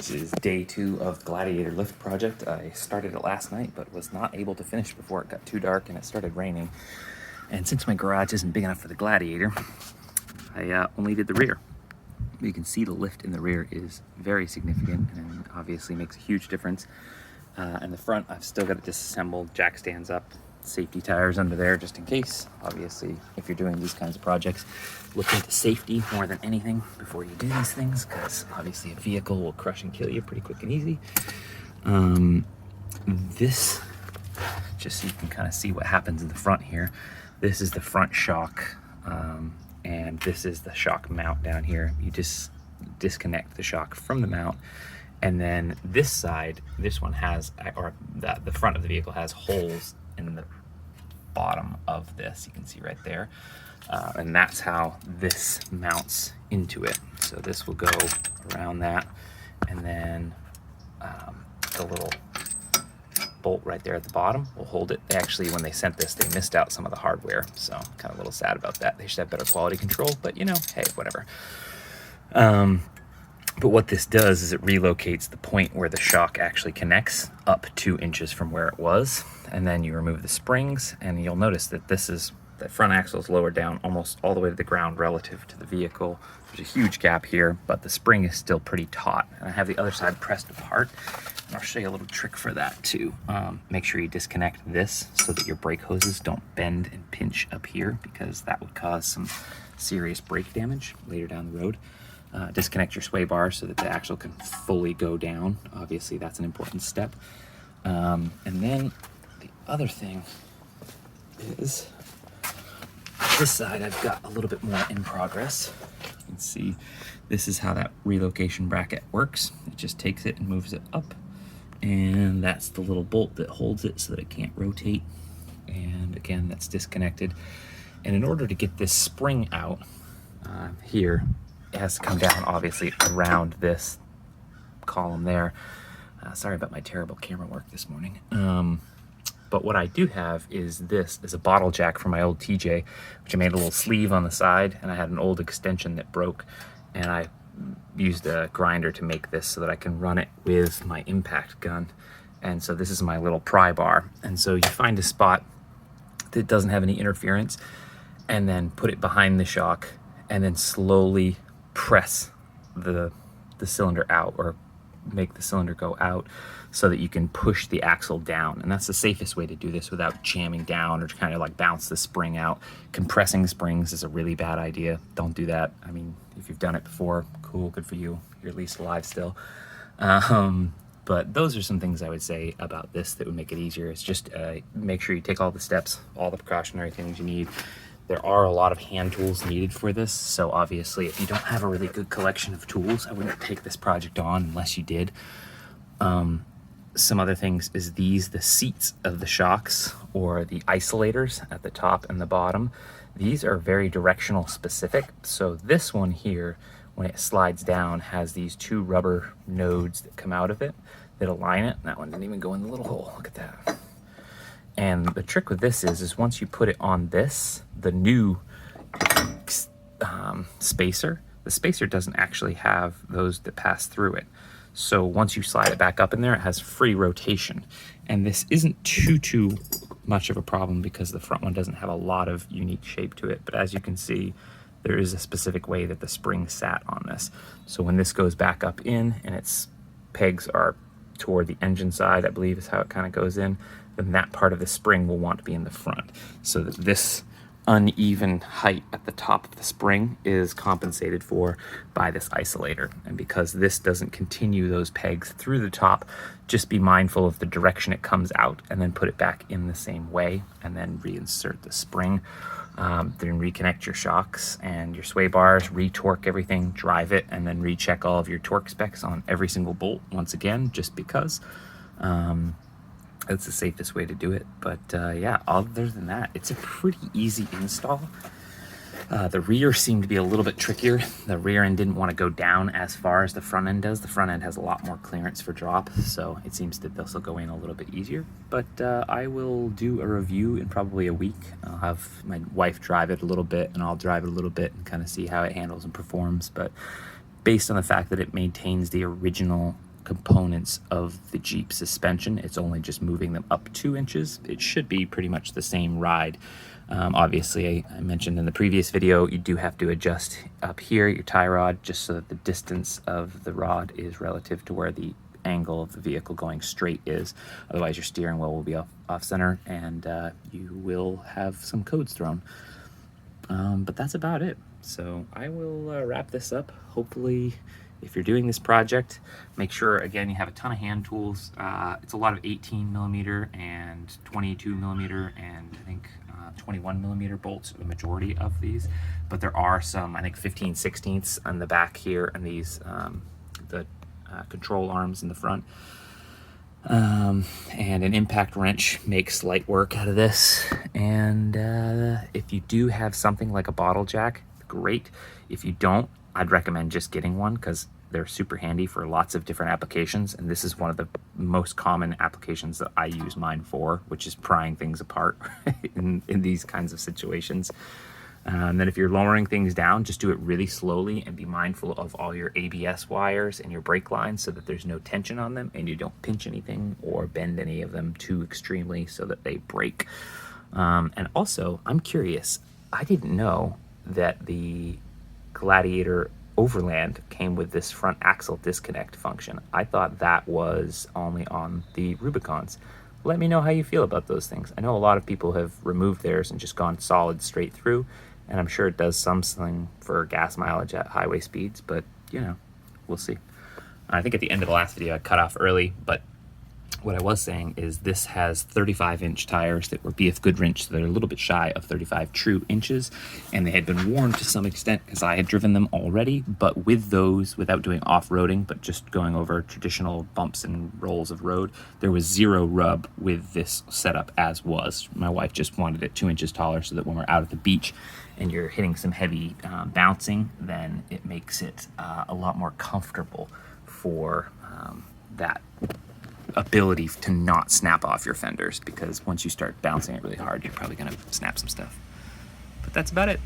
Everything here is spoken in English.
This is day 2 of Gladiator lift project. I started it last night, but was not able to finish before it got too dark and it started raining. And since my garage isn't big enough for the Gladiator, I only did the rear. You can see the lift in the rear is very significant and obviously makes a huge difference. In the front, I've still got it disassembled, jack stands up, safety tires under there just in case. Obviously, if you're doing these kinds of projects, look into safety more than anything before you do these things, because obviously a vehicle will crush and kill you pretty quick and easy. This, just so you can kind of see what happens in the front here, this is the front shock, and this is the shock mount down here. You just disconnect the shock from the mount. And then this side, this one has, or the front of the vehicle has holes in the bottom of this. You can see right there. And that's how this mounts into it. So this will go around that. And then the little bolt right there at the bottom will hold it. They actually, when they sent this, they missed out some of the hardware. So I'm kind of a little sad about that. They should have better quality control, but you know, hey, whatever. But what this does is it relocates the point where the shock actually connects up 2 inches from where it was. And then you remove the springs, and you'll notice that the front axle is lowered down almost all the way to the ground relative to the vehicle. There's a huge gap here, but the spring is still pretty taut. And I have the other side pressed apart. And I'll show you a little trick for that too. Make sure you disconnect this so that your brake hoses don't bend and pinch up here, because that would cause some serious brake damage later down the road. Disconnect your sway bar so that the axle can fully go down. Obviously, that's an important step. And then the other thing is this side I've got a little bit more in progress. You can see this is how that relocation bracket works. It just takes it and moves it up. And that's the little bolt that holds it so that it can't rotate. And again, that's disconnected. And in order to get this spring out here, it has to come down obviously around this column there. Sorry about my terrible camera work this morning. But what I do have is this is a bottle jack from my old TJ, which I made a little sleeve on the side, and I had an old extension that broke, and I used a grinder to make this so that I can run it with my impact gun. And so this is my little pry bar. And so you find a spot that doesn't have any interference, and then put it behind the shock, and then slowly press the cylinder out, or make the cylinder go out, so that you can push the axle down. And that's the safest way to do this without jamming down or kind of like bounce the spring out. Compressing springs is a really bad idea. Don't do that. I mean, if you've done it before, cool, good for you. You're at least alive still. But those are some things I would say about this that would make it easier. It's just make sure you take all the steps, all the precautionary things you need. There are a lot of hand tools needed for this, so obviously if you don't have a really good collection of tools, I wouldn't take this project on unless you did. Some other things is the seats of the shocks, or the isolators at the top and the bottom. These are very directional specific. So this one here, when it slides down, has these 2 rubber nodes that come out of it that align it. That one didn't even go in the little hole, look at that. And the trick with this is once you put it on this, the new spacer, the spacer doesn't actually have those that pass through it. So once you slide it back up in there, it has free rotation. And this isn't too much of a problem because the front one doesn't have a lot of unique shape to it. But as you can see, there is a specific way that the spring sat on this. So when this goes back up in and its pegs are toward the engine side, I believe is how it kind of goes in, then that part of the spring will want to be in the front, so that this uneven height at the top of the spring is compensated for by this isolator. And because this doesn't continue those pegs through the top, just be mindful of the direction it comes out, and then put it back in the same way, and then reinsert the spring. Then reconnect your shocks and your sway bars, re-torque everything, drive it, and then recheck all of your torque specs on every single bolt once again, just because. That's the safest way to do it. But yeah, other than that, it's a pretty easy install. The rear seemed to be a little bit trickier. The rear end didn't want to go down as far as the front end does. The front end has a lot more clearance for drop, so it seems that this will go in a little bit easier. But I will do a review in probably a week. I'll have my wife drive it a little bit, and I'll drive it a little bit and kind of see how it handles and performs. But based on the fact that it maintains the original components of the Jeep suspension. It's only just moving them up 2 inches. It should be pretty much the same ride. Obviously, I mentioned in the previous video, you do have to adjust up here your tie rod just so that the distance of the rod is relative to where the angle of the vehicle going straight is. Otherwise, your steering wheel will be off center, and you will have some codes thrown. But that's about it. So I will wrap this up. Hopefully, if you're doing this project, make sure, again, you have a ton of hand tools. It's a lot of 18 millimeter and 22 millimeter and I think 21 millimeter bolts are the majority of these. But there are some, I think 15/16ths on the back here, and these, the control arms in the front. And an impact wrench makes light work out of this. And if you do have something like a bottle jack, great. If you don't, I'd recommend just getting one, because they're super handy for lots of different applications, and this is one of the most common applications that I use mine for, which is prying things apart in these kinds of situations. And then if you're lowering things down, just do it really slowly and be mindful of all your ABS wires and your brake lines so that there's no tension on them and you don't pinch anything or bend any of them too extremely so that they break. And also, I'm curious, I didn't know that the Gladiator Overland came with this front axle disconnect function. I thought that was only on the Rubicons. Let me know how you feel about those things. I know a lot of people have removed theirs and just gone solid straight through, and I'm sure it does something for gas mileage at highway speeds, but you know, we'll see. I think at the end of the last video I cut off early, but what I was saying is this has 35-inch tires that were BF Goodwrench, so they're a little bit shy of 35 true inches, and they had been worn to some extent because I had driven them already, but with those, without doing off-roading, but just going over traditional bumps and rolls of road, there was zero rub with this setup as was. My wife just wanted it 2 inches taller so that when we're out at the beach and you're hitting some heavy bouncing, then it makes it a lot more comfortable for that ability to not snap off your fenders, because once you start bouncing it really hard, you're probably going to snap some stuff. But that's about it.